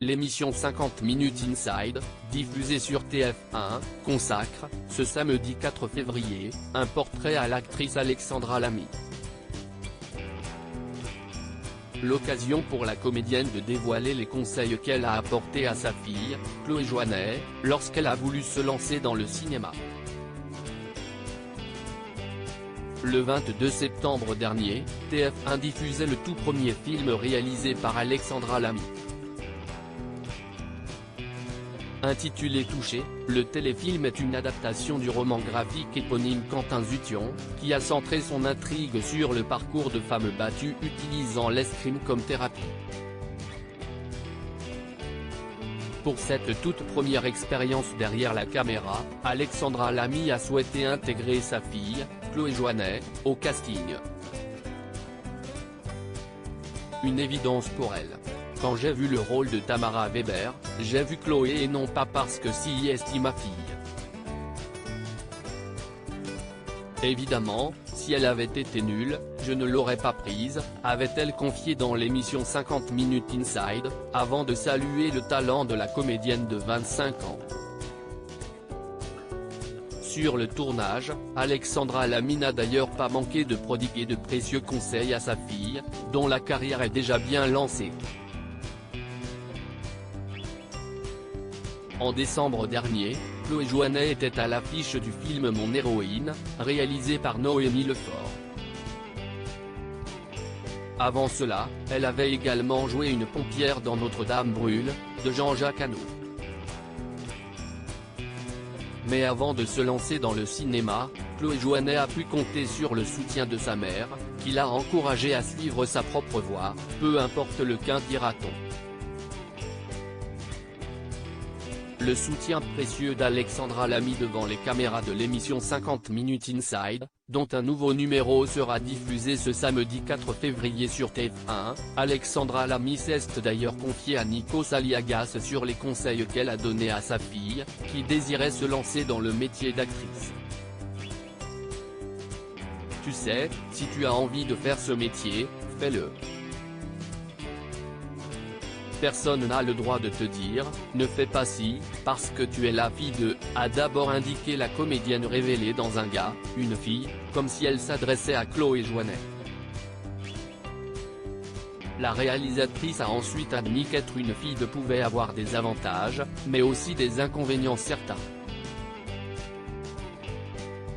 L'émission 50 minutes Inside, diffusée sur TF1, consacre, ce samedi 4 février, un portrait à l'actrice Alexandra Lamy. L'occasion pour la comédienne de dévoiler les conseils qu'elle a apportés à sa fille, Chloé Joannet, lorsqu'elle a voulu se lancer dans le cinéma. Le 22 septembre dernier, TF1 diffusait le tout premier film réalisé par Alexandra Lamy. Intitulé Touché, le téléfilm est une adaptation du roman graphique éponyme Quentin Zution, qui a centré son intrigue sur le parcours de femmes battues utilisant l'escrime comme thérapie. Pour cette toute première expérience derrière la caméra, Alexandra Lamy a souhaité intégrer sa fille, Chloé Joannet, au casting. Une évidence pour elle. Quand j'ai vu le rôle de Tamara Weber, j'ai vu Chloé et non pas parce que si est ma fille. Évidemment, si elle avait été nulle, je ne l'aurais pas prise, avait-elle confié dans l'émission 50 minutes Inside, avant de saluer le talent de la comédienne de 25 ans. Sur le tournage, Alexandra Lamy n'a d'ailleurs pas manqué de prodiguer de précieux conseils à sa fille, dont la carrière est déjà bien lancée. En décembre dernier, Chloé Joannet était à l'affiche du film Mon héroïne, réalisé par Noémie Lefort. Avant cela, elle avait également joué une pompière dans Notre-Dame brûle, de Jean-Jacques Hano. Mais avant de se lancer dans le cinéma, Chloé Joannet a pu compter sur le soutien de sa mère, qui l'a encouragée à suivre sa propre voie, peu importe le qu'en dira-t-on. Le soutien précieux d'Alexandra Lamy devant les caméras de l'émission 50 minutes Inside, dont un nouveau numéro sera diffusé ce samedi 4 février sur TF1, Alexandra Lamy s'est d'ailleurs confiée à Nikos Aliagas sur les conseils qu'elle a donnés à sa fille, qui désirait se lancer dans le métier d'actrice. Tu sais, si tu as envie de faire ce métier, fais-le. Personne n'a le droit de te dire, ne fais pas ci, parce que tu es la fille de, a d'abord indiqué la comédienne révélée dans Un gars, une fille, comme si elle s'adressait à Chloé Joannet. La réalisatrice a ensuite admis qu'être une fille de pouvait avoir des avantages, mais aussi des inconvénients certains.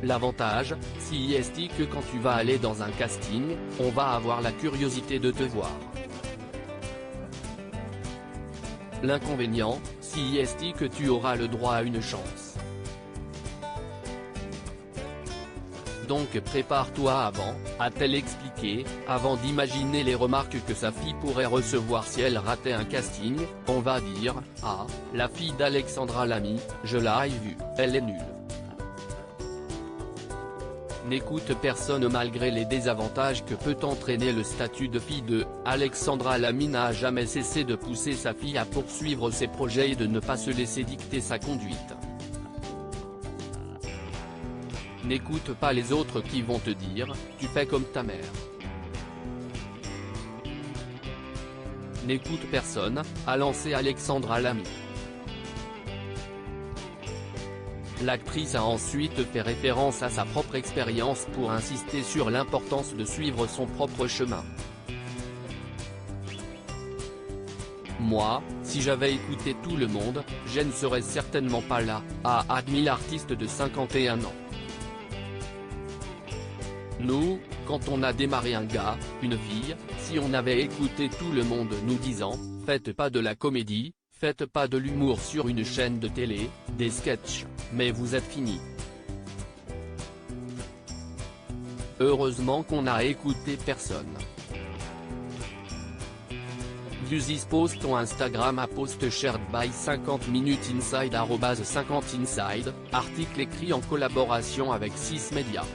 L'avantage, si est que quand tu vas aller dans un casting, on va avoir la curiosité de te voir. L'inconvénient, si est que tu auras le droit à une chance. Donc prépare-toi avant, a-t-elle expliqué, avant d'imaginer les remarques que sa fille pourrait recevoir si elle ratait un casting, on va dire, ah, la fille d'Alexandra Lamy, je l'ai vue, elle est nulle. N'écoute personne malgré les désavantages que peut entraîner le statut de fille de, Alexandra Lamy n'a jamais cessé de pousser sa fille à poursuivre ses projets et de ne pas se laisser dicter sa conduite. N'écoute pas les autres qui vont te dire, tu fais comme ta mère. N'écoute personne, a lancé Alexandra Lamy. L'actrice a ensuite fait référence à sa propre expérience pour insister sur l'importance de suivre son propre chemin. Moi, si j'avais écouté tout le monde, je ne serais certainement pas là, a admis l'artiste de 51 ans. Nous, quand on a démarré Un gars, une fille, si on avait écouté tout le monde nous disant, faites pas de la comédie, faites pas de l'humour sur une chaîne de télé, des sketchs, mais vous êtes fini. Heureusement qu'on a écouté personne. View this post on Instagram à post shared by 50 minutes inside @50inside, article écrit en collaboration avec 6 médias.